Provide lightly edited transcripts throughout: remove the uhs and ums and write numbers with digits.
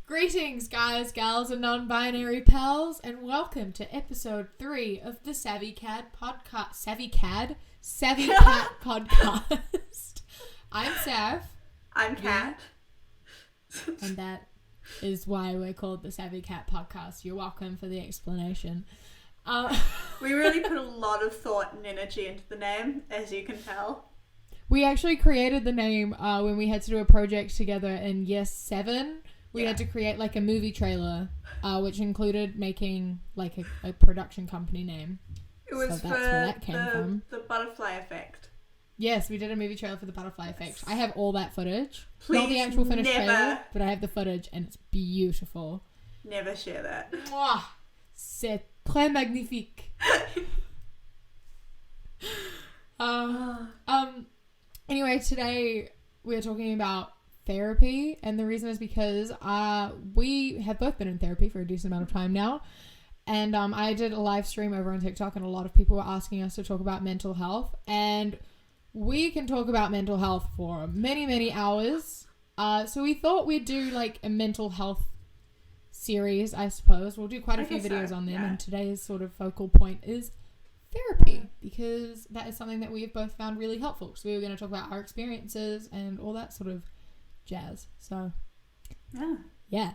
Greetings, guys, gals, and non-binary pals, and welcome to episode 3 of the SavvyCat Podcast. SavvyCat Podcast. I'm Sav. I'm Kat. And that is why we're called the SavvyCat Podcast. You're welcome for the explanation. We really put a lot of thought and energy into the name, as you can tell. We actually created the name when we had to do a project together in year 7. We had to create like a movie trailer, which included making like a production company name. It was so for that's where that came from. The butterfly effect. Yes, we did a movie trailer for the butterfly effect. I have all that footage. Please, not the actual finished never, trailer, but I have the footage and it's beautiful. Never share that. Mwah! C'est très magnifique. Anyway, today we're talking about therapy, and the reason is because we have both been in therapy for a decent amount of time now, and I did a live stream over on TikTok, and a lot of people were asking us to talk about mental health, and we can talk about mental health for many hours, so we thought we'd do like a mental health series. I suppose we'll do quite a few videos on them, and today's sort of focal point is therapy, because that is something that we have both found really helpful. So we were going to talk about our experiences and all that sort of jazz. So yeah,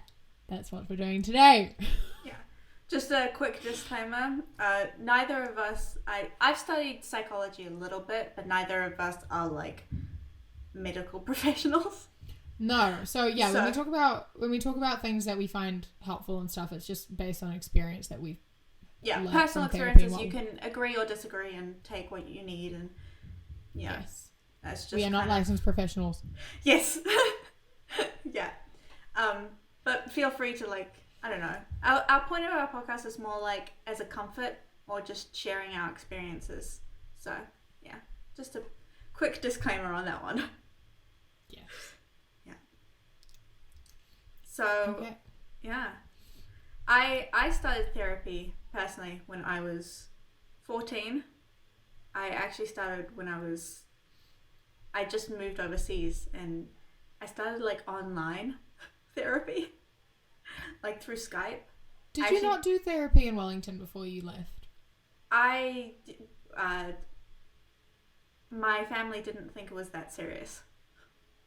that's what we're doing today. Yeah, just a quick disclaimer, neither of us, I've studied psychology a little bit, but neither of us are like medical professionals. No, so yeah, when we talk about things that we find helpful and stuff, it's just based on experience that we've personal experiences. You can agree or disagree and take what you need, and yes, that's just, we are not licensed professionals. Yes. Yeah. But feel free to, like, I don't know. Our point of our podcast is more like as a comfort or just sharing our experiences. So, yeah. Just a quick disclaimer on that one. Yes. Yeah. So, yeah. I started therapy personally when I was 14. I actually started when I just moved overseas, and I started like online therapy, like through Skype. Did you not do therapy in Wellington before you left? My family didn't think it was that serious.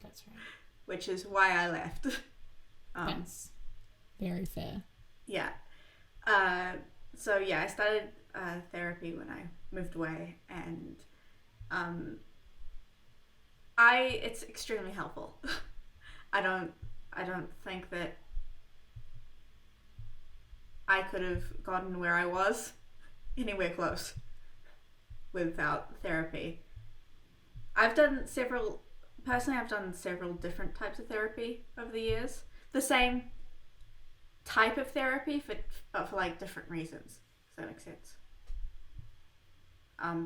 That's right. Which is why I left. That's very fair. Yeah. So yeah, I started therapy when I moved away, and it's extremely helpful. I don't think that I could have gotten where I was anywhere close without therapy. I've done several different types of therapy over the years. The same type of therapy, but for like different reasons, if that makes sense.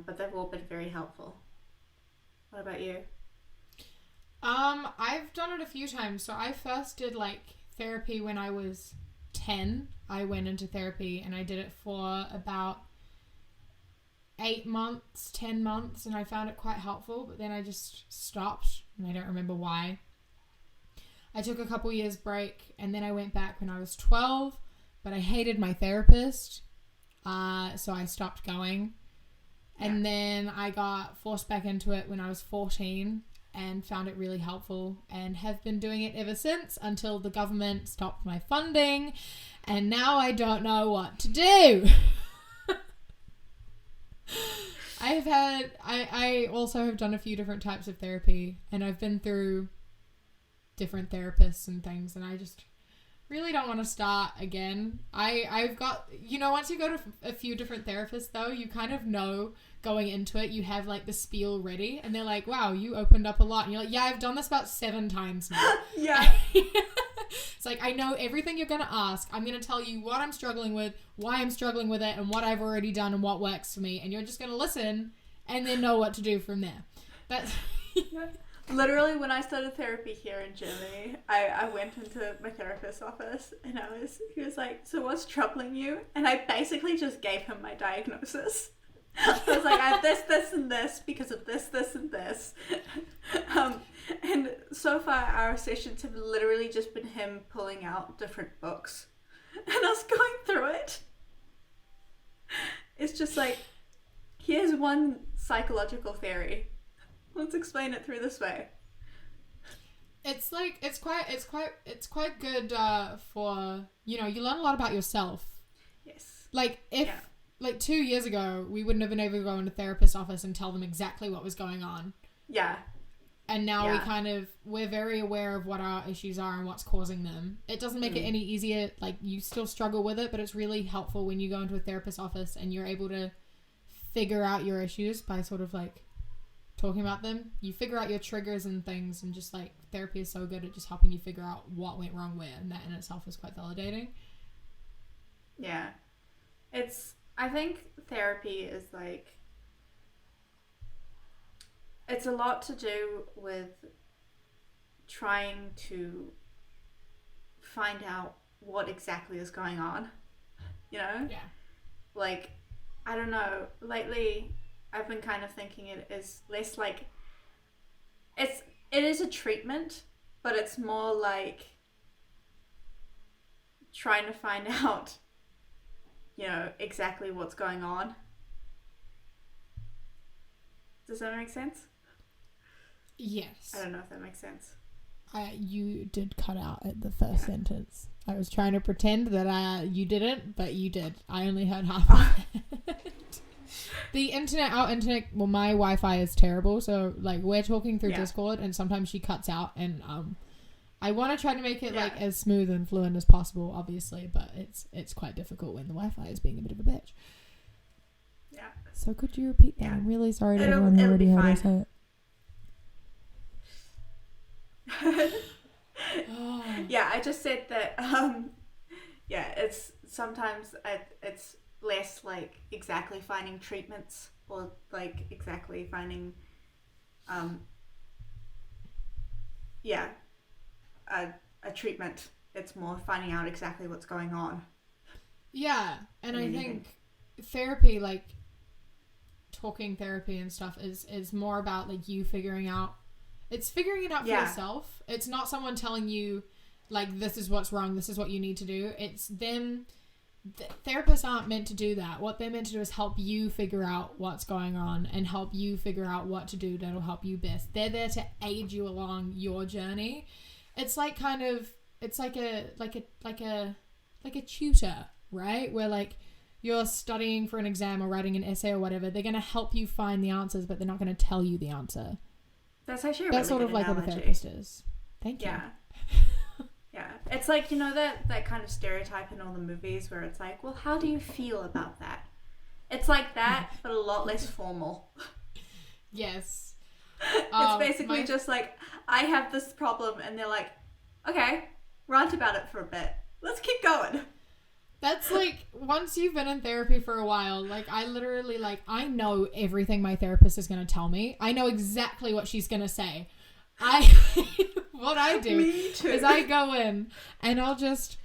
But they've all been very helpful. What about you? I've done it a few times. So I first did like therapy when I was 10. I went into therapy and I did it for about 10 months, and I found it quite helpful, but then I just stopped and I don't remember why. I took a couple years break, and then I went back when I was 12, but I hated my therapist, so I stopped going. And then I got forced back into it when I was 14 and found it really helpful, and have been doing it ever since, until the government stopped my funding, and now I don't know what to do. I also have done a few different types of therapy, and I've been through different therapists and things, and I just really don't want to start again. I've got, once you go to a few different therapists though, you kind of know going into it, you have like the spiel ready, and they're like, wow, you opened up a lot, and you're like, yeah, I've done this about 7 times now. Yeah. It's like, I know everything you're going to ask. I'm going to tell you what I'm struggling with, why I'm struggling with it, and what I've already done and what works for me, and you're just going to listen and then know what to do from there. That's Literally, when I started therapy here in Germany, I went into my therapist's office, and he was like, so what's troubling you? And I basically just gave him my diagnosis. I was like, I have this, and this because of this, and this. And so far, our sessions have literally just been him pulling out different books and us going through it. It's just like, here's one psychological theory. Let's explain it through this way. It's like, it's quite good for, you learn a lot about yourself. Yes. Like, like 2 years ago, we wouldn't have been able to go into a therapist's office and tell them exactly what was going on. Yeah. And now we're very aware of what our issues are and what's causing them. It doesn't make it any easier. Like, you still struggle with it, but it's really helpful when you go into a therapist's office and you're able to figure out your issues by sort of like talking about them. You figure out your triggers and things, and just like therapy is so good at just helping you figure out what went wrong where, and that in itself is quite validating. Yeah. I think therapy is like, it's a lot to do with trying to find out what exactly is going on, Yeah. Like, I don't know, lately I've been kind of thinking it is less like, it is a treatment, but it's more like trying to find out, exactly what's going on. Does that make sense? Yes. I don't know if that makes sense. You did cut out at the first sentence. I was trying to pretend that you didn't, but you did. I only heard half of it. Our internet, well, my Wi-Fi is terrible, so like we're talking through Discord, and sometimes she cuts out, and I want to try to make it like as smooth and fluent as possible, obviously, but it's quite difficult when the Wi-Fi is being a bit of a bitch. Yeah. So could you repeat that? I'm really sorry to everyone who already heard us say it. Yeah, I just said that. It's sometimes it's less like exactly finding treatments or like exactly finding, a treatment. It's more finding out exactly what's going on. Yeah, and I think therapy, like talking therapy and stuff, is more about like you figuring out. It's figuring it out for yourself. It's not someone telling you, like, this is what's wrong, this is what you need to do. It's them. Therapists aren't meant to do that. What they're meant to do is help you figure out what's going on and help you figure out what to do that'll help you best. They're there to aid you along your journey. It's like kind of, it's like a tutor, right? Where like you're studying for an exam or writing an essay or whatever. They're going to help you find the answers, but they're not going to tell you the answer. That's actually a That's really sort of good like analogy. what a therapist is. Thank you. Yeah. Yeah. It's like, that kind of stereotype in all the movies where it's like, well, how do you feel about that? It's like that, but a lot less formal. Yes. It's basically just like, I have this problem, and they're like, okay, rant about it for a bit. Let's keep going. That's like, once you've been in therapy for a while, like, I literally, like, I know everything my therapist is going to tell me. I know exactly what she's going to say. What I do is I go in and I'll just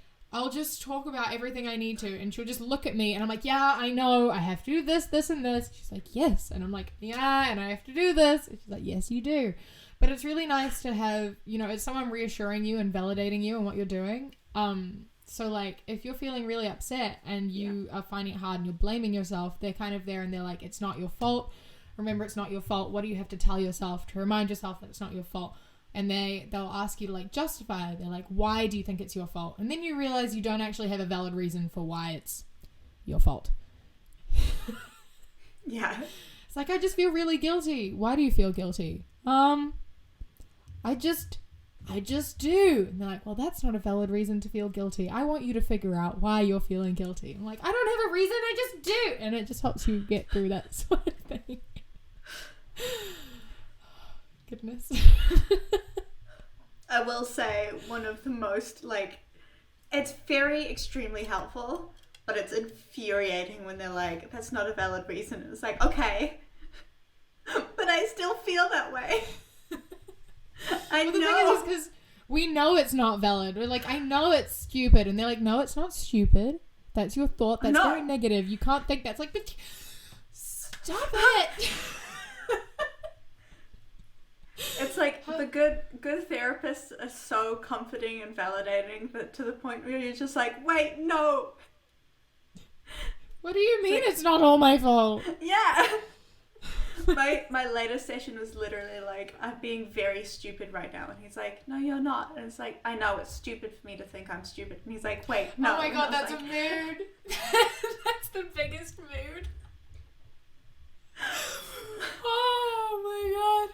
talk about everything I need to, and she'll just look at me and I'm like, yeah, I know, I have to do this, this, and this. She's like, yes. And I'm like, yeah, and I have to do this. And she's like, yes, you do. But it's really nice to have, it's someone reassuring you and validating you and what you're doing. So, like, if you're feeling really upset and you are finding it hard and you're blaming yourself, they're kind of there and they're like, it's not your fault. Remember, it's not your fault. What do you have to tell yourself to remind yourself that it's not your fault? And they'll ask you to, like, justify it. They're like, why do you think it's your fault? And then you realize you don't actually have a valid reason for why it's your fault. Yeah. It's like, I just feel really guilty. Why do you feel guilty? I just do. And they're like, well, that's not a valid reason to feel guilty. I want you to figure out why you're feeling guilty. I'm like, I don't have a reason, I just do. And it just helps you get through that sort of thing. Goodness. I will say one of the most, like, it's very extremely helpful, but it's infuriating when they're like, that's not a valid reason. And it's like, okay, but I still feel that way. I know. The thing is because we know it's not valid. We're like, I know it's stupid. And they're like, no, it's not stupid. That's your thought. That's very negative. You can't think that's like, Stop it. It's like the good therapists are so comforting and validating, but to the point where you're just like, wait, no. What do you mean it's not all my fault? Yeah. My latest session was literally like, I'm being very stupid right now. And he's like, no, you're not. And it's like, I know, it's stupid for me to think I'm stupid. And he's like, wait, no. Oh my God, and that's like, a mood. That's the biggest mood. Oh my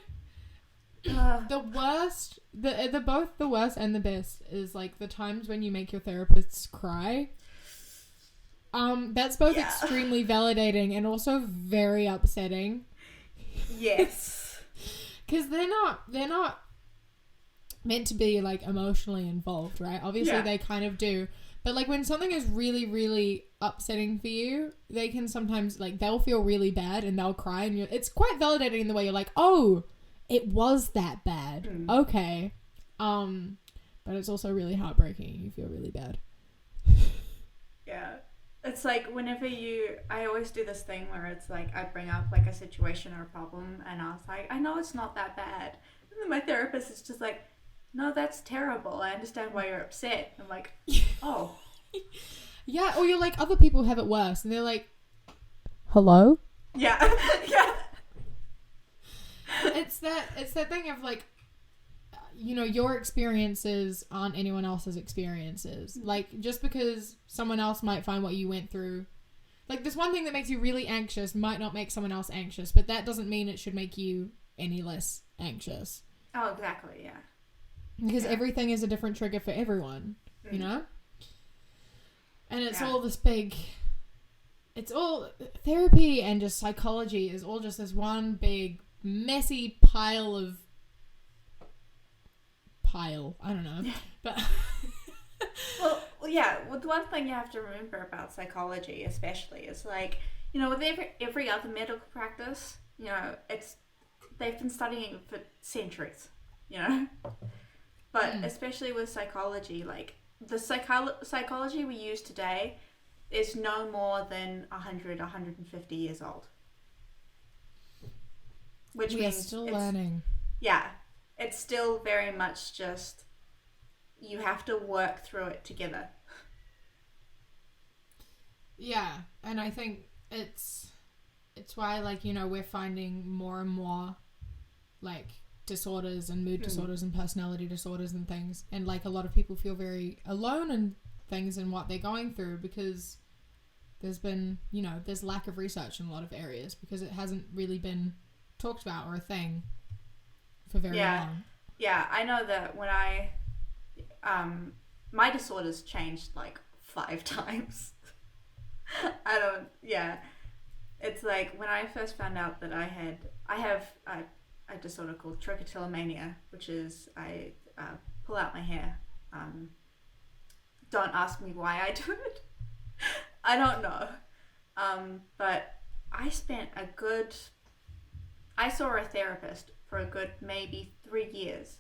God. The worst, the both the worst and the best is like the times when you make your therapists cry. That's both extremely validating and also very upsetting. Yes. Because they're not meant to be like emotionally involved, right? Obviously they kind of do. But like when something is really, really upsetting for you, they can sometimes like they'll feel really bad and they'll cry, and it's quite validating in the way you're like, oh, it was that bad. Okay. But it's also really heartbreaking. You feel really bad. Yeah. It's like whenever I always do this thing where it's like I bring up like a situation or a problem and I was like, I know it's not that bad. And then my therapist is just like, no, that's terrible. I understand why you're upset. I'm like, oh. Yeah, or you're like, other people have it worse. And they're like, hello? Yeah. Yeah. It's that thing of like, you know, your experiences aren't anyone else's experiences. Like, just because someone else might find what you went through, like, this one thing that makes you really anxious might not make someone else anxious, but that doesn't mean it should make you any less anxious. Oh, exactly, yeah. Because everything is a different trigger for everyone, you know? And it's all this big... It's all... Therapy and just psychology is all just this one big, messy pile of... I don't know. But... Well, yeah. Well, the one thing you have to remember about psychology, especially, is like, you know, with every other medical practice, you know, they've been studying it for centuries, you know. But especially with psychology, like the psychology we use today is no more than 100, 150 years old. Which we means are still learning. Yeah. It's still very much just, you have to work through it together. Yeah, and I think it's why, like, you know, we're finding more and more, like, disorders and mood disorders and personality disorders and things. And, like, a lot of people feel very alone in things and what they're going through because there's been, you know, there's lack of research in a lot of areas because it hasn't really been talked about or a thing for very long. Yeah, I know that when my disorders changed like 5 times. It's like when I first found out that I have a disorder called trichotillomania, which is I pull out my hair. Don't ask me why I do it. I don't know. But I saw a therapist for a good maybe 3 years,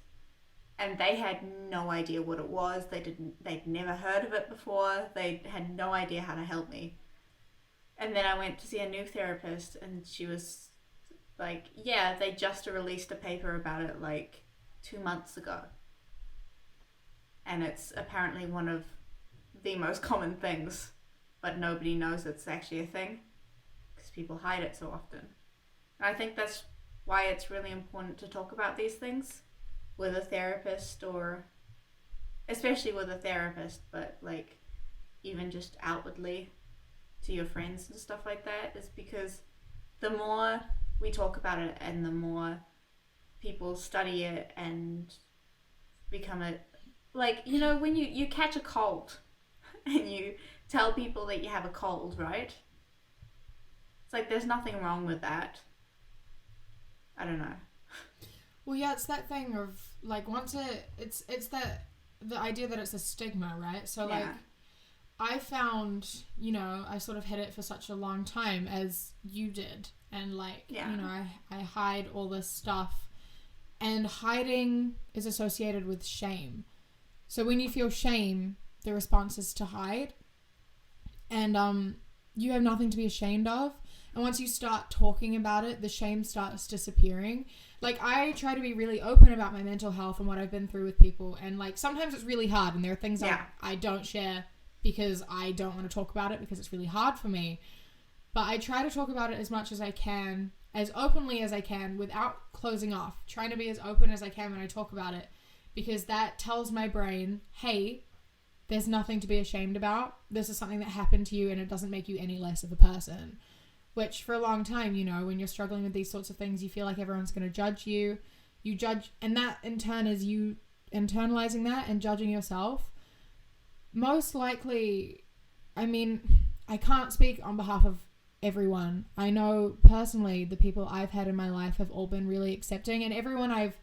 and they had no idea what it was. They'd never heard of it before. They had no idea how to help me. And then I went to see a new therapist, and she was like, yeah, they just released a paper about it like 2 months ago. And it's apparently one of the most common things, but nobody knows it's actually a thing because people hide it so often. And I think that's why it's really important to talk about these things with a therapist, or especially with a therapist, but like even just outwardly to your friends and stuff like that, is because the more we talk about it and the more people study it and become it, like, you know, when you catch a cold and you tell people that you have a cold, right? It's like there's nothing wrong with that. I don't know. Well, yeah, it's that thing of like it's that the idea that it's a stigma, right? So like I found, you know, I sort of had it for such a long time as you did, and like you know, I hide all this stuff, and hiding is associated with shame. So when you feel shame, the response is to hide, and you have nothing to be ashamed of. And once you start talking about it, the shame starts disappearing. Like, I try to be really open about my mental health and what I've been through with people. And, like, sometimes it's really hard. And there are things I don't share because I don't want to talk about it because it's really hard for me. But I try to talk about it as much as I can, as openly as I can, without closing off. Trying to be as open as I can when I talk about it. Because that tells my brain, hey, there's nothing to be ashamed about. This is something that happened to you and it doesn't make you any less of a person. Which, for a long time, you know, when you're struggling with these sorts of things, you feel like everyone's going to judge you. You judge, and that in turn is you internalizing that and judging yourself. Most likely, I mean, I can't speak on behalf of everyone. I know personally the people I've had in my life have all been really accepting, and everyone I've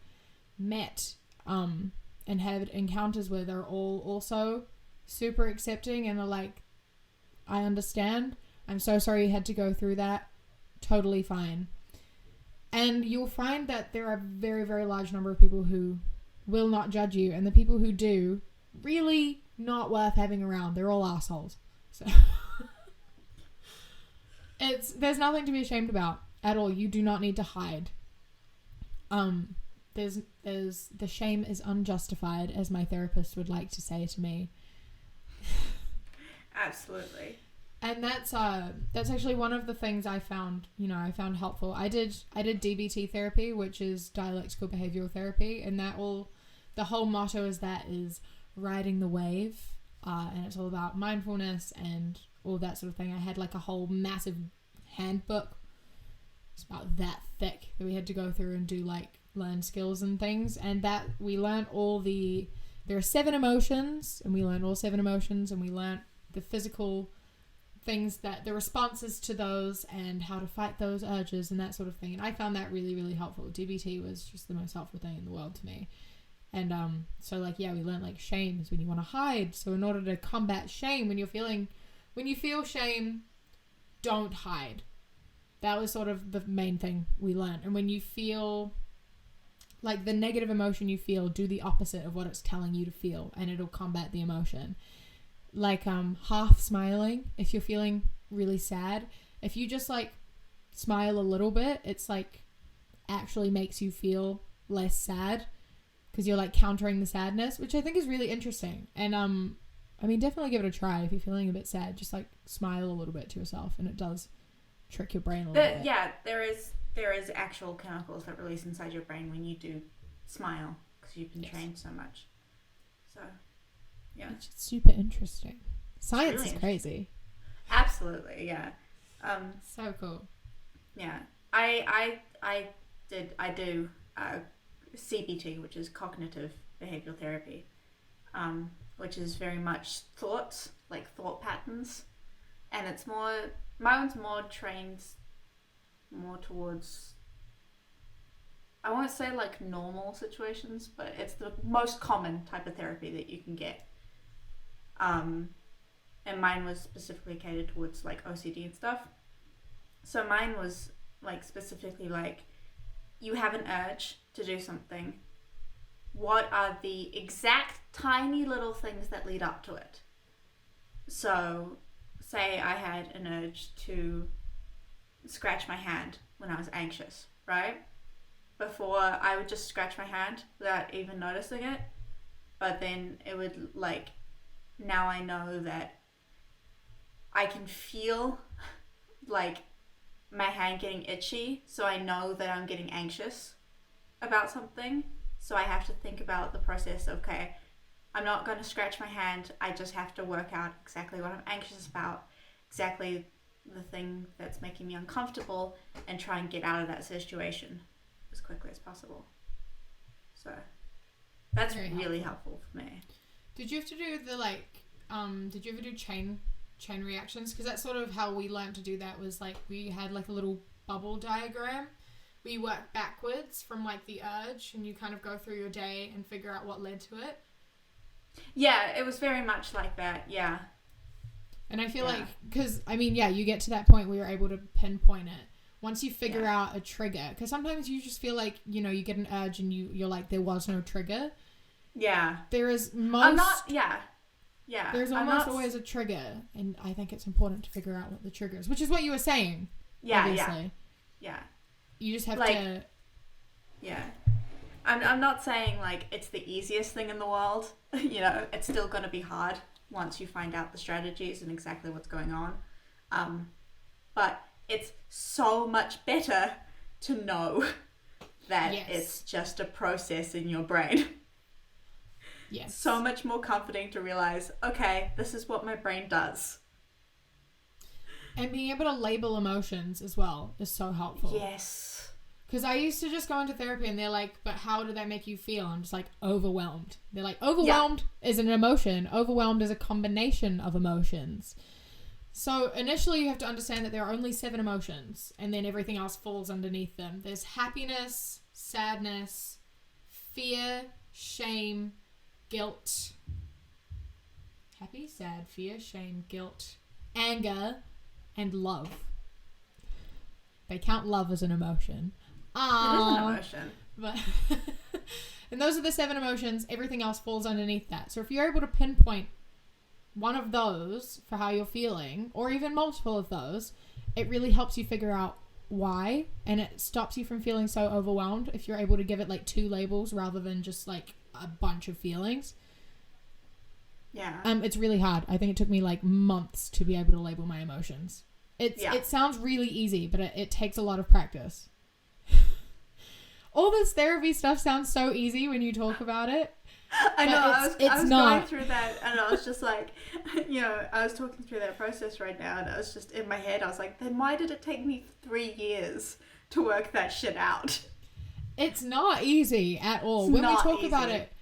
met and had encounters with are all also super accepting and are like, I understand. I'm so sorry you had to go through that. Totally fine. And you'll find that there are a very, very large number of people who will not judge you. And the people who do, really not worth having around. They're all assholes. So there's nothing to be ashamed about at all. You do not need to hide. The shame is unjustified, as my therapist would like to say to me. Absolutely. And that's actually one of the things I found helpful. I did DBT therapy, which is dialectical behavioral therapy, and the whole motto is riding the wave, and it's all about mindfulness and all that sort of thing. I had like a whole massive handbook. It's about that thick that we had to go through and do like learn skills and things, and that we learned there are 7 emotions, and we learned all 7 emotions, and we learned the physical things, that the responses to those and how to fight those urges and that sort of thing. And I found that really, really helpful. DBT was just the most helpful thing in the world to me. And so like, yeah, we learned like shame is when you want to hide. So in order to combat shame, when you feel shame, don't hide. That was sort of the main thing we learned. And when you feel like the negative emotion you feel, do the opposite of what it's telling you to feel, and it'll combat the emotion. Like half smiling, if you're feeling really sad, if you just like smile a little bit, it's like actually makes you feel less sad because you're like countering the sadness, which I think is really interesting. And I mean, definitely give it a try if you're feeling a bit sad. Just like smile a little bit to yourself, and it does trick your brain a little bit. Yeah, there is actual chemicals that release inside your brain when you do smile because you've been trained so much. So. Yeah. It's just super interesting. Science really is crazy. Absolutely, yeah. So cool. Yeah. I do CBT, which is cognitive behavioral therapy, which is very much thoughts, like thought patterns. And it's my one's more trained more towards, I won't say like normal situations, but it's the most common type of therapy that you can get. And mine was specifically catered towards like OCD and stuff. So mine was like specifically like, you have an urge to do something. What are the exact tiny little things that lead up to it? So say I had an urge to scratch my hand when I was anxious, right? Before I would just scratch my hand without even noticing it. But then it would like, now I know that I can feel like my hand getting itchy, so I know that I'm getting anxious about something. So I have to think about the process of, okay, I'm not going to scratch my hand, I just have to work out exactly what I'm anxious about, exactly the thing that's making me uncomfortable, and try and get out of that situation as quickly as possible. So that's really helpful for me. Did you have to do the like, did you ever do chain reactions? Because that's sort of how we learned to do that, was like we had like a little bubble diagram where you work backwards from like the urge, and you kind of go through your day and figure out what led to it. Yeah, it was very much like that, yeah. And I feel like, because, I mean, yeah, you get to that point where you're able to pinpoint it. Once you figure out a trigger, because sometimes you just feel like, you know, you get an urge and you're like, there was no trigger. Yeah. There is There's almost always a trigger, and I think it's important to figure out what the trigger is, which is what you were saying. Yeah, obviously. Yeah. You just have Like, to... Yeah. I'm not saying, like, it's the easiest thing in the world. You know, it's still going to be hard once you find out the strategies and exactly what's going on. But it's so much better to know that it's just a process in your brain. Yes. So much more comforting to realize, okay, this is what my brain does. And being able to label emotions as well is so helpful. Yes. Because I used to just go into therapy and they're like, but how did that make you feel? I'm just like, overwhelmed. They're like, overwhelmed is an emotion. Overwhelmed is a combination of emotions. So initially you have to understand that there are only 7 emotions and then everything else falls underneath them. There's happiness, sadness, fear, shame, guilt. Happy, sad, fear, shame, guilt, anger, and love. They count love as an emotion. It is an emotion. But and those are the 7 emotions. Everything else falls underneath that. So if you're able to pinpoint one of those for how you're feeling, or even multiple of those, it really helps you figure out why, and it stops you from feeling so overwhelmed if you're able to give it like 2 labels rather than just like a bunch of feelings. Yeah. It's really hard. I think it took me like months to be able to label my emotions. It sounds really easy, but it takes a lot of practice. All this therapy stuff sounds so easy when you talk about it. I know. I was not. going through that, and I was just like, you know, I was talking through that process right now, and I was just in my head. I was like, then why did it take me 3 years to work that shit out? It's not easy at all. It's when we not talk easy. about it,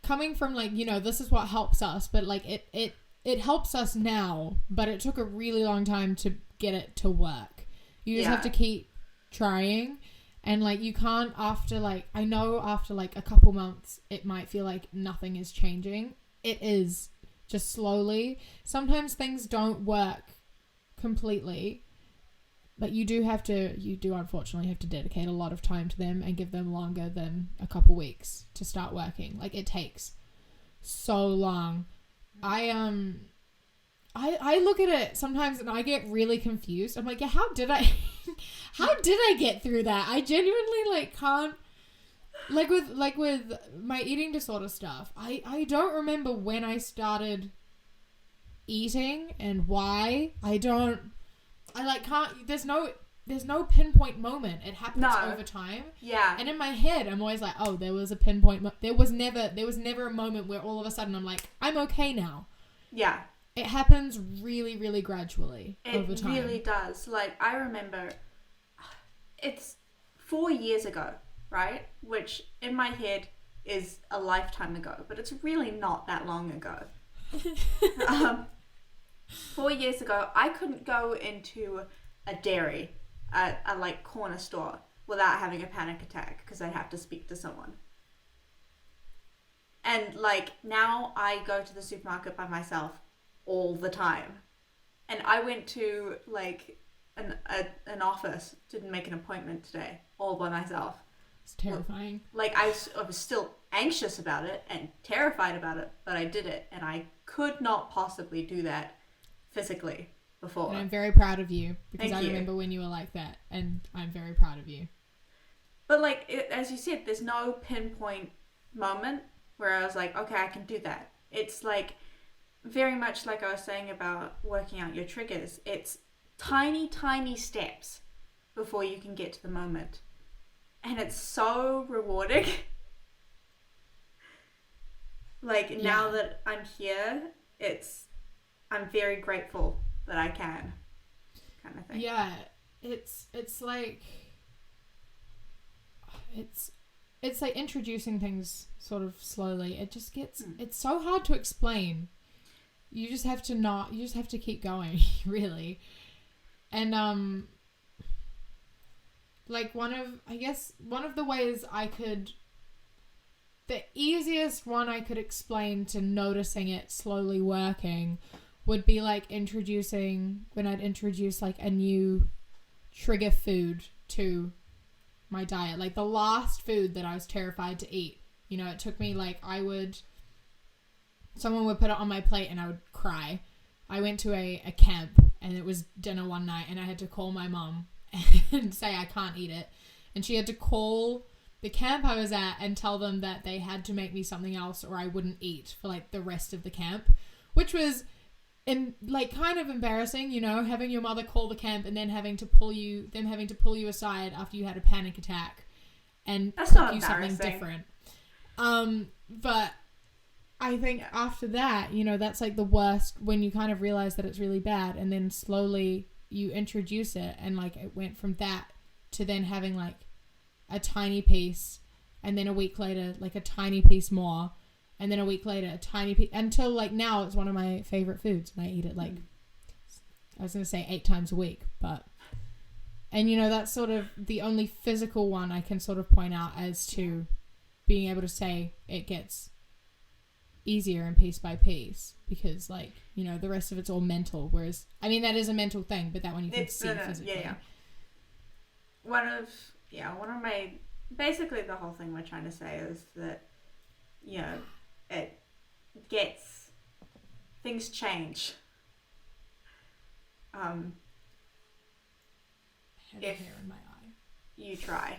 coming from like, you know, this is what helps us, but like it helps us now, but it took a really long time to get it to work. You just have to keep trying. And like you can't after like a couple months it might feel like nothing is changing. It is, just slowly. Sometimes things don't work completely, but you do unfortunately have to dedicate a lot of time to them and give them longer than a couple weeks to start working. Like it takes so long. I look at it sometimes and I get really confused. I'm like, yeah, how did I get through that? I genuinely like can't, like with my eating disorder stuff. I don't remember when I started eating and why. There's no pinpoint moment. It happens over time. Yeah. And in my head, I'm always like, oh, there was a pinpoint. There was never a moment where all of a sudden I'm like, I'm okay now. Yeah. It happens really, really gradually over time. It really does. Like, I remember it's 4 years ago, right? Which in my head is a lifetime ago, but it's really not that long ago. 4 years ago, I couldn't go into a dairy, a like corner store, without having a panic attack because I'd have to speak to someone. And like now I go to the supermarket by myself all the time. And I went to like an office to make an appointment today all by myself. It's terrifying. Like I was still anxious about it and terrified about it, but I did it, and I could not possibly do that physically before. And I'm very proud of you because Thank you. Remember when you were like that, and I'm very proud of you. But like as you said, there's no pinpoint moment where I was like, okay, I can do that. It's like very much like I was saying about working out your triggers. It's tiny, tiny steps before you can get to the moment. And it's so rewarding. Like now that I'm here, I'm very grateful that I can, kind of thing. Yeah, it's like it's like introducing things sort of slowly. It just gets it's so hard to explain. You just have to keep going, really. And like one of the ways the easiest one I could explain to noticing it slowly working would be like when I'd introduce like a new trigger food to my diet. Like the last food that I was terrified to eat. You know, it took me like someone would put it on my plate and I would cry. I went to a camp and it was dinner one night and I had to call my mom and say I can't eat it. And she had to call the camp I was at and tell them that they had to make me something else or I wouldn't eat for like the rest of the camp, which was kind of embarrassing, you know, having your mother call the camp and then having to pull you aside after you had a panic attack and cook you something different. But I think after that, you know, that's like the worst, when you kind of realize that it's really bad and then slowly you introduce it, and like it went from that to then having like a tiny piece, and then a week later like a tiny piece more, and then a week later a tiny piece, until like now it's one of my favorite foods and I eat it like I was gonna say 8 times a week, and you know, that's sort of the only physical one I can sort of point out as to being able to say it gets easier and piece by piece, because like, you know, the rest of it's all mental, whereas I mean that is a mental thing, but that one you can see physically. One of my, basically the whole thing we're trying to say is that, you know, things change. I have a hair in my eye. You try.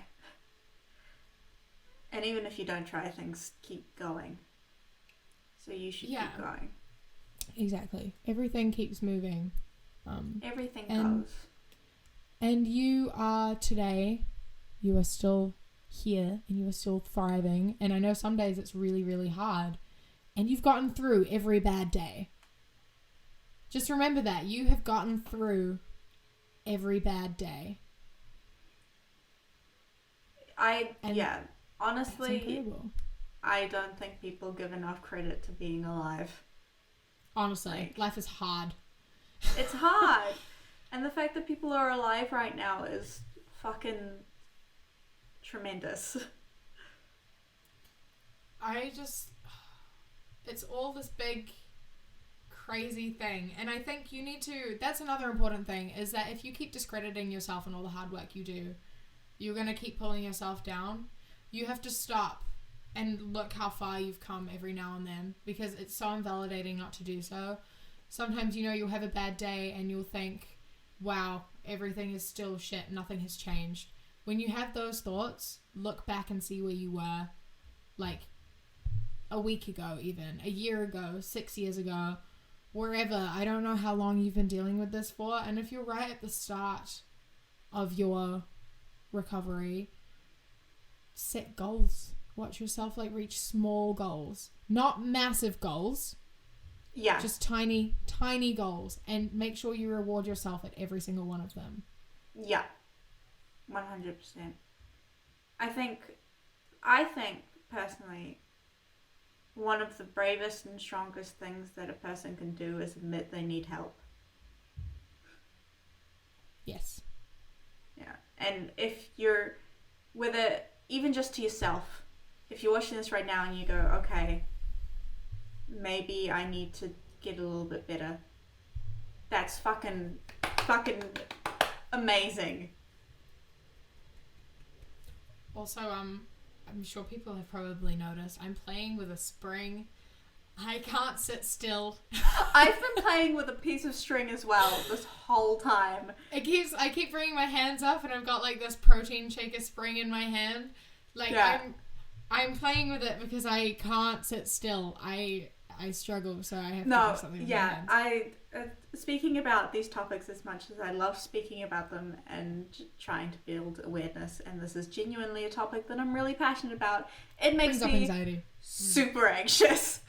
And even if you don't try, things keep going. So you should keep going. Exactly. Everything keeps moving. Everything goes. And you are today, you are still here and you are still thriving. And I know some days it's really, really hard. And you've gotten through every bad day. Just remember that. You have gotten through every bad day. Honestly, I don't think people give enough credit to being alive. Honestly, life is hard. It's hard. And the fact that people are alive right now is fucking tremendous. It's all this big, crazy thing. And I think you need to, that's another important thing, is that if you keep discrediting yourself and all the hard work you do, you're going to keep pulling yourself down. You have to stop and look how far you've come every now and then, because it's so invalidating not to do so. Sometimes, you know, you'll have a bad day and you'll think, wow, everything is still shit, nothing has changed. When you have those thoughts, look back and see where you were like a week ago, even a year ago, 6 years ago, wherever. I don't know how long you've been dealing with this for, and if you're right at the start of your recovery, set goals. Watch yourself like reach small goals, not massive goals. Yeah. Just tiny goals, and make sure you reward yourself at every single one of them. Yeah. 100%. I think personally, one of the bravest and strongest things that a person can do is admit they need help. Yes. Yeah. And if you're, whether, even just to yourself, if you're watching this right now and you go, okay, maybe I need to get a little bit better, that's fucking amazing. Also, I'm sure people have probably noticed I'm playing with a spring. I can't sit still. I've been playing with a piece of string as well this whole time. I keep bringing my hands up and I've got like this protein shaker spring in my hand. Like, yeah. I'm playing with it because I can't sit still. I struggle, so I have to do something with my hands. Speaking about these topics, as much as I love speaking about them and trying to build awareness, and this is genuinely a topic that I'm really passionate about, it makes me anxiety. Super anxious.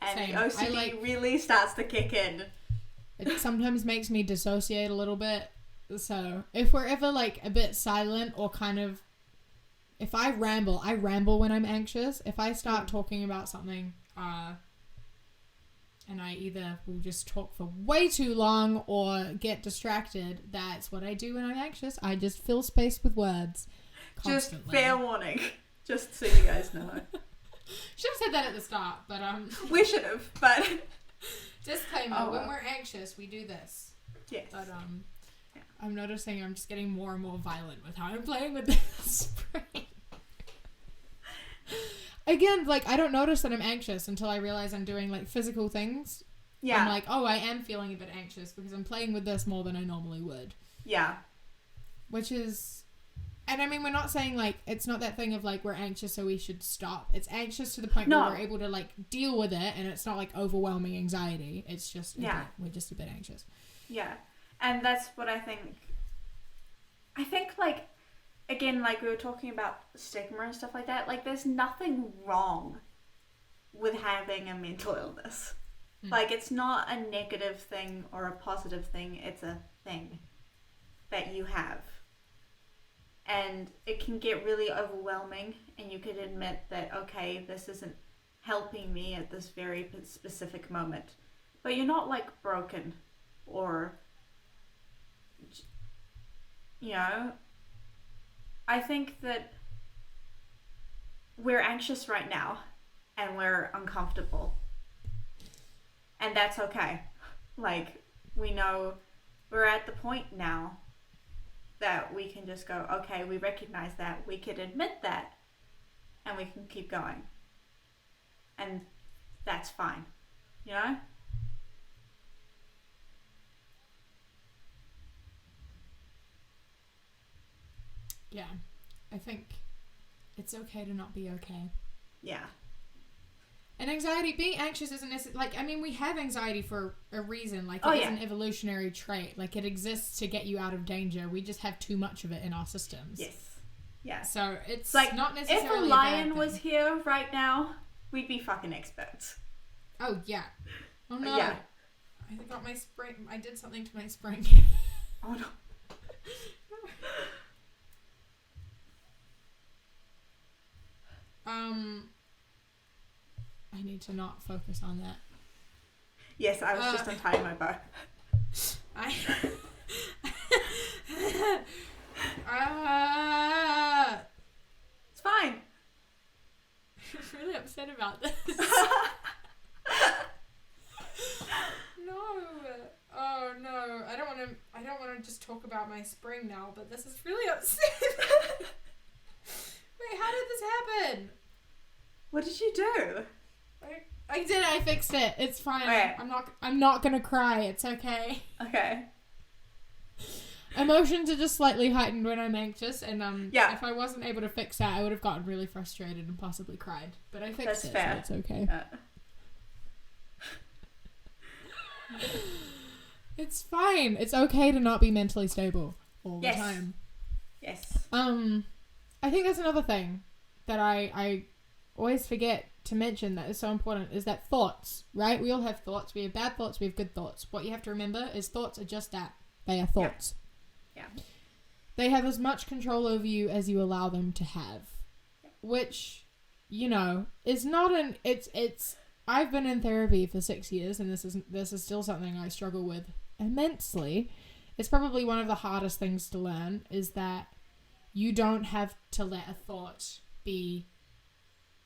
And Same. The OCD really starts to kick in. It sometimes makes me dissociate a little bit. So if we're ever like a bit silent or kind of, if I ramble when I'm anxious. If I start talking about something, and I either will just talk for way too long or get distracted, that's what I do when I'm anxious. I just fill space with words constantly. Just fair warning, just so you guys know. Should have said that at the start, but we should have, but disclaimer, when we're anxious, we do this. Yes. But yeah. I'm noticing I'm just getting more and more violent with how I'm playing with this spring. Again, like, I don't notice that I'm anxious until I realize I'm doing, like, physical things. Yeah. I'm like, oh, I am feeling a bit anxious because I'm playing with this more than I normally would. Yeah. which is, and I mean, we're not saying like, it's not that thing of like, we're anxious so we should stop. It's anxious to the point where we're able to like deal with it, and it's not like overwhelming anxiety. It's just, we're just a bit anxious. Yeah. And that's what I think like, again, like we were talking about stigma and stuff like that, like there's nothing wrong with having a mental illness. Like, it's not a negative thing or a positive thing. It's a thing that you have. And it can get really overwhelming, and you could admit that, okay, this isn't helping me at this very specific moment. But you're not, like, broken or, you know, I think that we're anxious right now and we're uncomfortable. And that's okay. Like, we know we're at the point now that we can just go, okay, we recognize that, we can admit that, and we can keep going. And that's fine. You know? Yeah. I think it's okay to not be okay. Yeah. And anxiety, being anxious isn't necessarily, like, I mean, we have anxiety for a reason. Like, it is an evolutionary trait. Like, it exists to get you out of danger. We just have too much of it in our systems. Yes. Yeah. So, it's like, not necessarily if a lion was here right now, we'd be fucking experts. Oh, yeah. Oh, no. Yeah. I got my spring. I did something to my spring. Oh, no. I need to not focus on that. Yes, I was just untying my bow. It's fine. I'm really upset about this. No. Oh no. I don't want to just talk about my spring now, but this is really upsetting. Wait, how did this happen? What did you do? I did it. I fixed it. It's fine. Okay. I'm not gonna cry. It's okay. Okay. Emotions are just slightly heightened when I'm anxious, and yeah. If I wasn't able to fix that, I would have gotten really frustrated and possibly cried. But I fixed That's it, fair. so it's okay. It's fine. It's okay to not be mentally stable all the time. Yes. I think that's another thing that I always forget to mention that is so important, is that thoughts, right? We all have thoughts. We have bad thoughts. We have good thoughts. What you have to remember is thoughts are just that. They are thoughts. Yeah. They have as much control over you as you allow them to have, which, you know, is not it's I've been in therapy for 6 years, and this is still something I struggle with immensely. It's probably one of the hardest things to learn, is that you don't have to let a thought be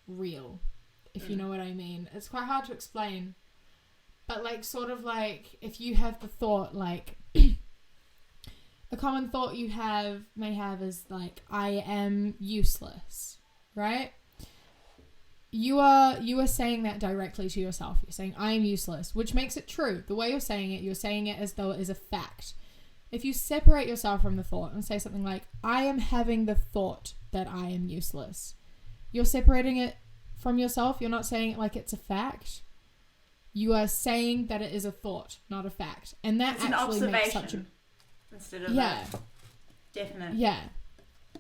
real, if you know what I mean. It's quite hard to explain, but like, sort of like, if you have the thought, like a common thought you may have is like, I am useless, right? You are saying that directly to yourself. You're saying, I am useless, which makes it true. The way you're saying it as though it is a fact. If you separate yourself from the thought and say something like, I am having the thought that I am useless, you're separating it from yourself. You're not saying it like it's a fact. You are saying that it is a thought, not a fact. And that it's actually an observation makes such a... instead of a definite. Yeah.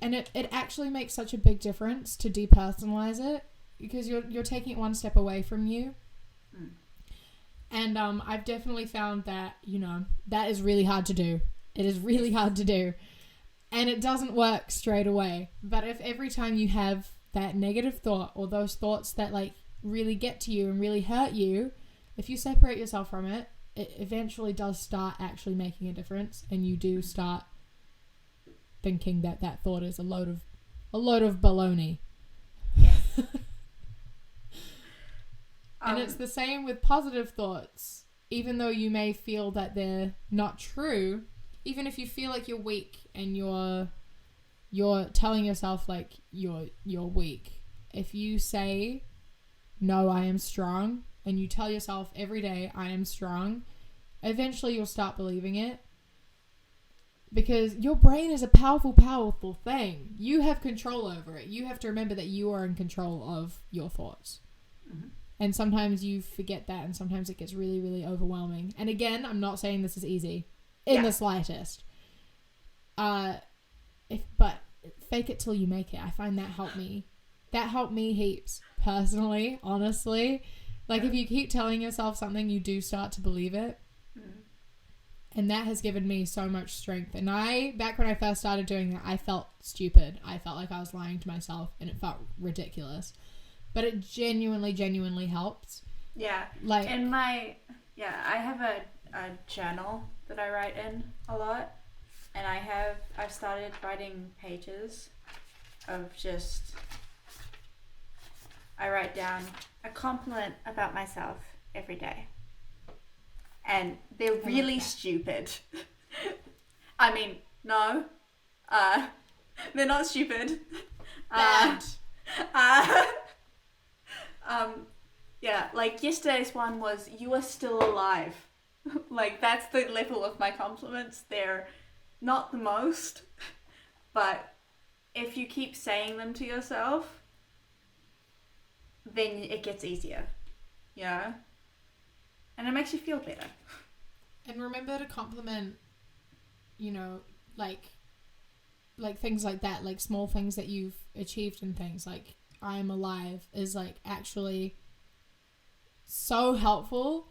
And it actually makes such a big difference to depersonalize it, because you're taking it one step away from you. And I've definitely found that, you know, that is really hard to do. It is really hard to do. And it doesn't work straight away. But if every time you have that negative thought, or those thoughts that like really get to you and really hurt you, if you separate yourself from it, it eventually does start actually making a difference, and you do start thinking that that thought is a load of baloney. And it's the same with positive thoughts. Even though you may feel that they're not true, even if you feel like you're weak and you're telling yourself like you're weak, if you say, no, I am strong, and you tell yourself every day, I am strong, eventually you'll start believing it. Because your brain is a powerful, powerful thing. You have control over it. You have to remember that you are in control of your thoughts. Mm-hmm. And sometimes you forget that, and sometimes it gets really, really overwhelming. And again, I'm not saying this is easy in the slightest. But fake it till you make it. I find that helped me. That helped me heaps, personally, honestly. Like, if you keep telling yourself something, you do start to believe it. Mm. And that has given me so much strength. And back when I first started doing that, I felt stupid. I felt like I was lying to myself, and it felt ridiculous. But it genuinely helped. Yeah. Like, I have a journal that I write in a lot. And I've started writing pages of just, I write down a compliment about myself every day. And they're really stupid. I mean, no. They're not stupid. Bad. Like yesterday's one was, you are still alive. Like, that's the level of my compliments. They're not the most, but if you keep saying them to yourself, then it gets easier, you know? And it makes you feel better. And remember to compliment, you know, like things like that, like small things that you've achieved and things like I'm alive is like actually so helpful.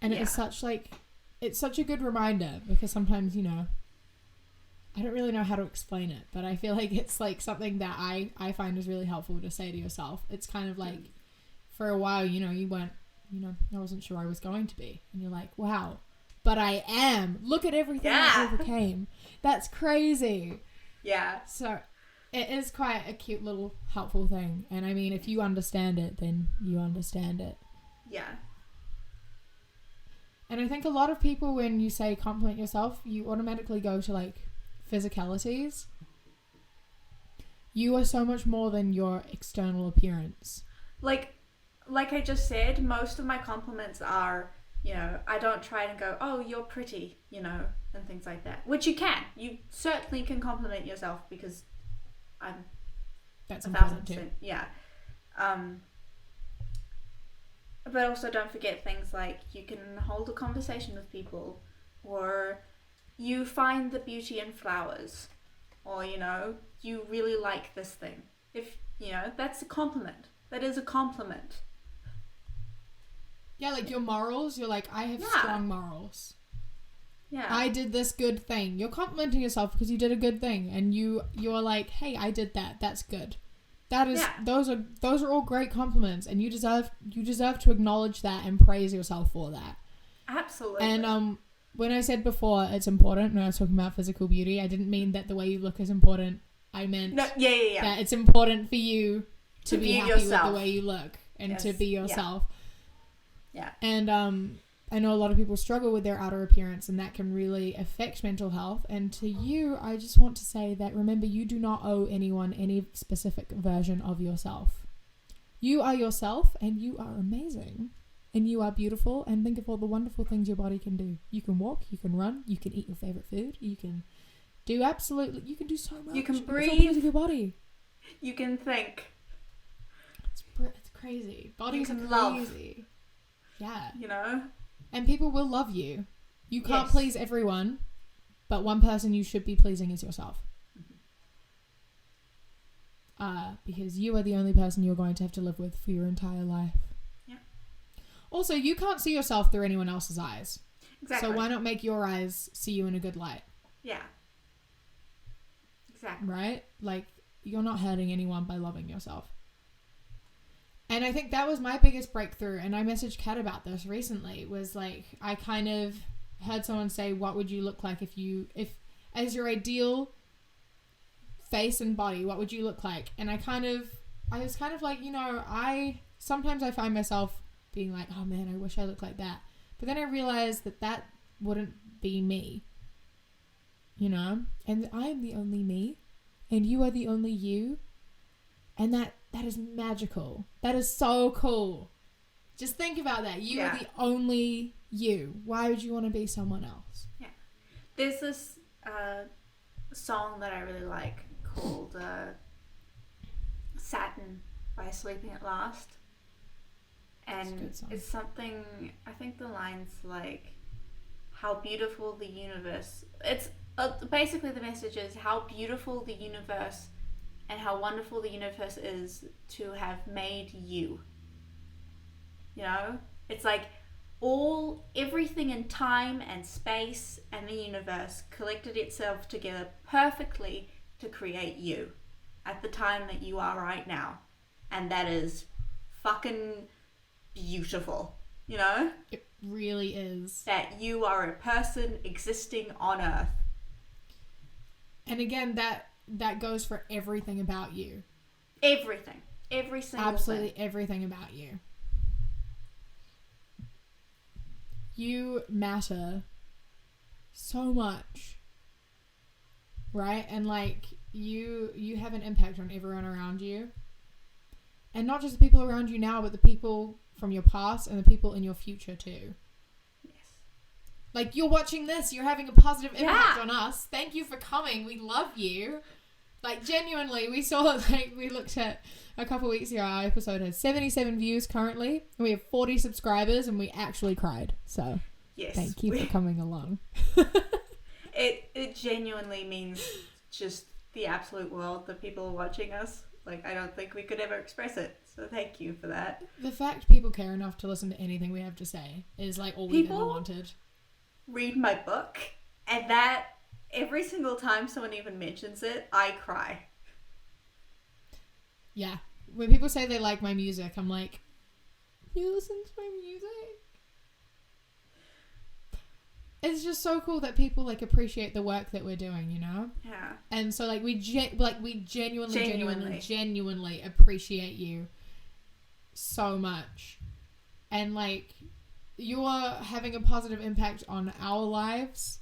And it's such a good reminder, because sometimes, you know, I don't really know how to explain it, but I feel like it's like something that I find is really helpful to say to yourself. It's kind of like, for a while, you know, you weren't, you know, I wasn't sure I was going to be. And you're like, wow, but I am. Look at everything I overcame. That's crazy. Yeah. So it is quite a cute little helpful thing. And I mean, if you understand it, then you understand it. Yeah. And I think a lot of people, when you say compliment yourself, you automatically go to like physicalities. You are so much more than your external appearance. Like I just said, most of my compliments are, you know, I don't try and go, oh, you're pretty, you know, and things like that. Which you can. You certainly can compliment yourself, because that's 1,000%. Too. Yeah. But also don't forget things like you can hold a conversation with people, or you find the beauty in flowers, or, you know, you really like this thing. If, you know, that's a compliment. That is a compliment. Yeah, like your morals, you're like, I have strong morals. Yeah. I did this good thing. You're complimenting yourself because you did a good thing, and you're like, hey, I did that. That's good. That is those are all great compliments, and you deserve to acknowledge that and praise yourself for that. Absolutely. And when I said before it's important, when I was talking about physical beauty, I didn't mean that the way you look is important. I meant that it's important for you to be happy yourself with the way you look and to be yourself. Yeah. And I know a lot of people struggle with their outer appearance, and that can really affect mental health. And to you, I just want to say that, remember, you do not owe anyone any specific version of yourself. You are yourself, and you are amazing, and you are beautiful, and think of all the wonderful things your body can do. You can walk, you can run, you can eat your favorite food, you can do so much. You can breathe with your body. You can think. It's crazy. Bodies are crazy. Love. Yeah. You know? And people will love you. You can't please everyone, but one person you should be pleasing is yourself. Because you are the only person you're going to have to live with for your entire life. Yeah. Also, you can't see yourself through anyone else's eyes. Exactly. So why not make your eyes see you in a good light? Yeah. Exactly. Right? Like, you're not hurting anyone by loving yourself. And I think that was my biggest breakthrough, and I messaged Kat about this recently, was like, I kind of heard someone say, what would you look like if as your ideal face and body, what would you look like? And I was kind of like, you know, sometimes I find myself being like, oh man, I wish I looked like that. But then I realized that wouldn't be me, you know, and I am the only me, and you are the only you, and that is magical. That is so cool. Just think about that. You are the only you. Why would you want to be someone else? Yeah. There's this song that I really like called Satin by Sleeping at Last. And it's something, I think the line's like, how beautiful the universe, it's basically the message is how beautiful the universe and how wonderful the universe is to have made you. You know? It's like everything in time and space and the universe collected itself together perfectly to create you at the time that you are right now. And that is fucking beautiful, you know? It really is. That you are a person existing on Earth. And again, that goes for everything about you. Everything. Every single Absolutely thing. Everything about you. You matter so much. Right? And like you have an impact on everyone around you. And not just the people around you now, but the people from your past and the people in your future too. Yes. Like, you're watching this, you're having a positive impact on us. Thank you for coming. We love you. Like, genuinely, we looked at a couple weeks ago, our episode has 77 views currently, and we have 40 subscribers, and we actually cried. So, yes, thank you for coming along. It genuinely means just the absolute world that people are watching us. Like, I don't think we could ever express it. So thank you for that. The fact people care enough to listen to anything we have to say is like all we've ever wanted. Read my book, and that every single time someone even mentions it, I cry. Yeah. When people say they like my music, I'm like, you listen to my music? It's just so cool that people like appreciate the work that we're doing, you know? Yeah. And so like we genuinely appreciate you so much. And like you're having a positive impact on our lives,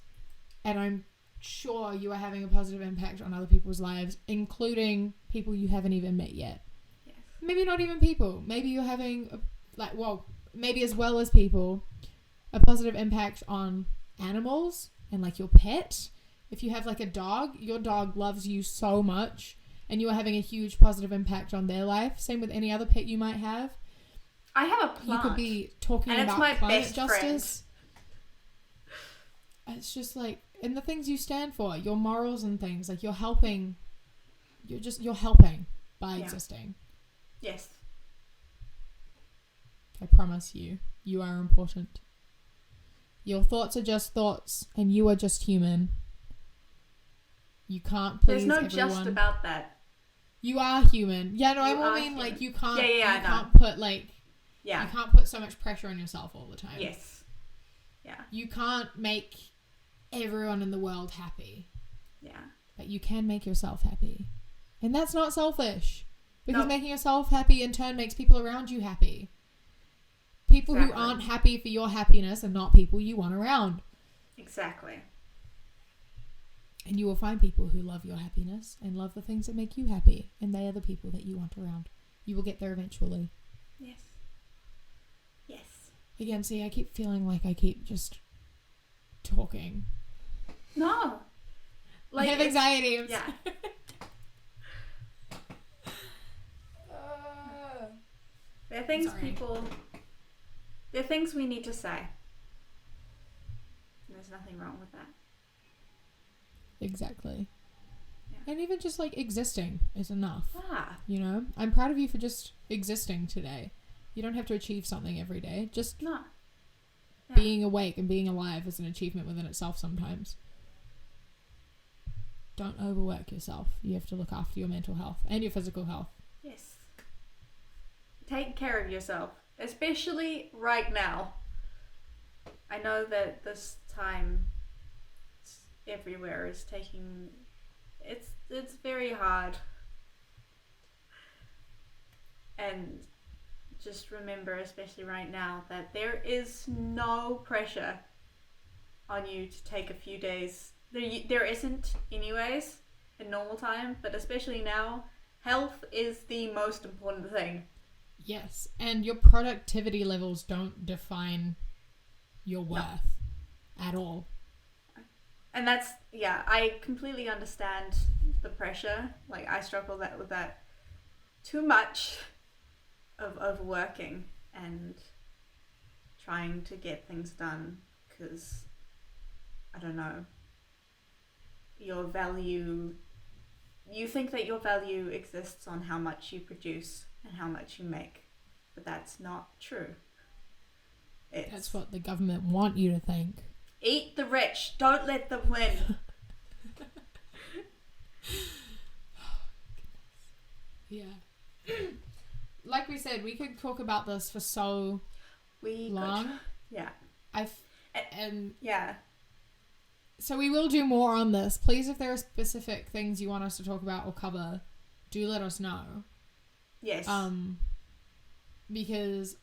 and I'm sure you are having a positive impact on other people's lives, including people you haven't even met yet. Yes. Maybe not even people. Maybe you're having maybe as well as people, a positive impact on animals and like your pet. If you have like a dog, your dog loves you so much and you are having a huge positive impact on their life. Same with any other pet you might have. I have a plant. You could be talking and about it's my climate best justice. Friend. It's just like, and the things you stand for, your morals and things, like you're helping by existing. Yes. I promise you are important. Your thoughts are just thoughts, and you are just human. You can't please everyone. There's no just about that. You are human. Yeah, no, I mean human. Like you can't. You can't put like. Yeah. You can't put so much pressure on yourself all the time. Yes. Yeah. You can't make everyone in the world happy. Yeah. But you can make yourself happy, and that's not selfish. Because making yourself happy in turn makes people around you happy. People who aren't happy for your happiness are not people you want around. Exactly. And you will find people who love your happiness and love the things that make you happy. And they are the people that you want around. You will get there eventually. Yes. Yes. Again, see, I keep feeling like I keep just talking. No. Like I have anxiety. Yeah. There are things there are things we need to say. There's nothing wrong with that. Exactly. Yeah. And even just like existing is enough. Ah. You know, I'm proud of you for just existing today. You don't have to achieve something every day. Just being awake and being alive is an achievement within itself sometimes. Don't overwork yourself. You have to look after your mental health and your physical health. Yes. Take care of yourself, especially right now. I know that this time everywhere is taking... It's very hard. And just remember, especially right now, that there is no pressure on you to take a few days. There isn't anyways in normal time, but especially now, health is the most important thing. Yes, and your productivity levels don't define your worth at all. And that's, yeah, I completely understand the pressure. Like, I struggle with that too much of overworking and trying to get things done because, I don't know, you think that your value exists on how much you produce and how much you make, but that's not true. That's what the government want you to think. Eat the rich, don't let them win. Yeah. Like we said, we could talk about this for so long. Yeah. Yeah. So we will do more on this. Please, if there are specific things you want us to talk about or cover, do let us know. Yes. Because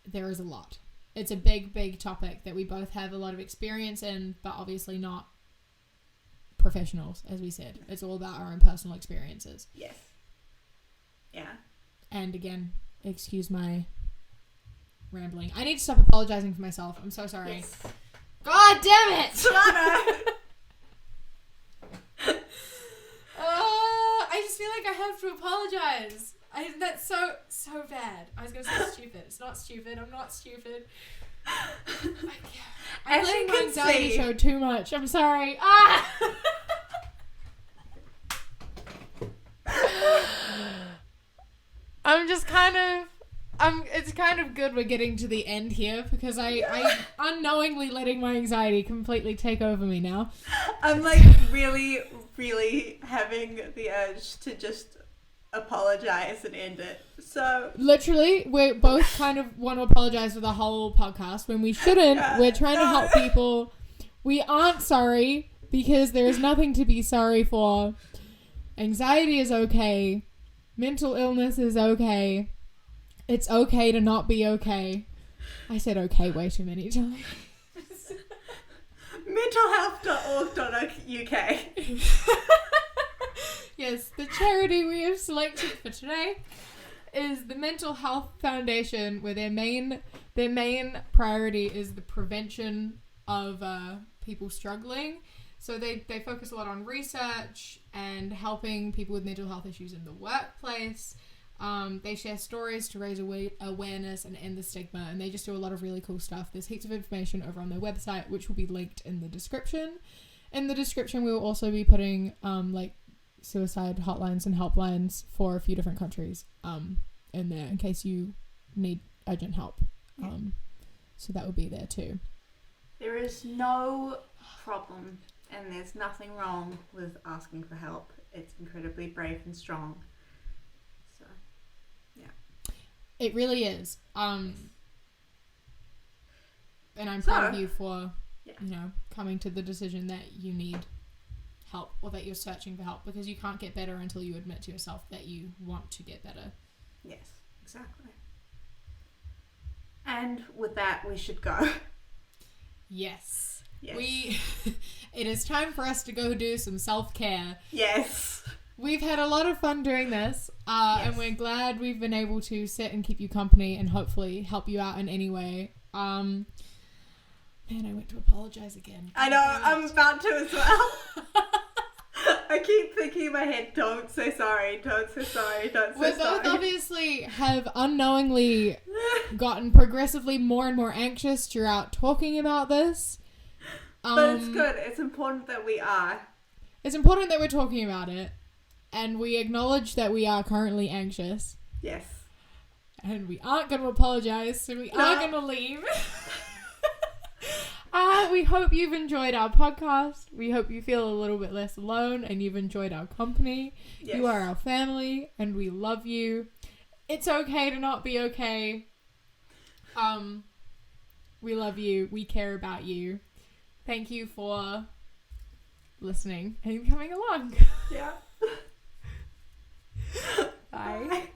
there is a lot. It's a big, big topic that we both have a lot of experience in, but obviously not professionals, as we said. It's all about our own personal experiences. Yes. Yeah. And again, excuse my rambling. I need to stop apologizing for myself. I'm so sorry. Yes. God damn it! I just feel like I have to apologize. That's so bad. I was going to say stupid. It's not stupid. I'm not stupid. I'm letting my anxiety show too much. I'm sorry. I'm just kind of... it's kind of good we're getting to the end here because I unknowingly letting my anxiety completely take over me now. I'm like really, really having the urge to just apologize and end it. So literally, we both kind of want to apologize for the whole podcast when we shouldn't. Yeah, we're trying to help people. We aren't sorry because there is nothing to be sorry for. Anxiety is okay. Mental illness is okay. It's okay to not be okay. I said okay way too many times. Mentalhealth.org.uk. Yes, the charity we have selected for today is the Mental Health Foundation, where their main priority is the prevention of people struggling. So they focus a lot on research and helping people with mental health issues in the workplace. They share stories to raise awareness and end the stigma, and they just do a lot of really cool stuff. There's heaps of information over on their website, which will be linked in the description. In the description, we will also be putting like suicide hotlines and helplines for a few different countries in there in case you need urgent help. So that will be there too. There is no problem and there's nothing wrong with asking for help. It's incredibly brave and strong. So, yeah. It really is. And I'm proud of you for, coming to the decision that you need help or that you're searching for help, because you can't get better until you admit to yourself that you want to get better. Yes, exactly. And with that, we should go. Yes. It is time for us to go do some self-care. Yes. We've had a lot of fun doing this, and we're glad we've been able to sit and keep you company and hopefully help you out in any way. Man, I went to apologize again. I know, I'm about to as well. I keep thinking in my head, don't say sorry, don't say sorry, don't say sorry. We both obviously have unknowingly gotten progressively more and more anxious throughout talking about this. But it's good. It's important that we are. It's important that we're talking about it. And we acknowledge that we are currently anxious. Yes. And we aren't going to apologize, so we are going to leave. We hope you've enjoyed our podcast. We hope you feel a little bit less alone and you've enjoyed our company. Yes. You are our family and we love you. It's okay to not be okay. We love you. We care about you. Thank you for listening and coming along. Yeah. Bye.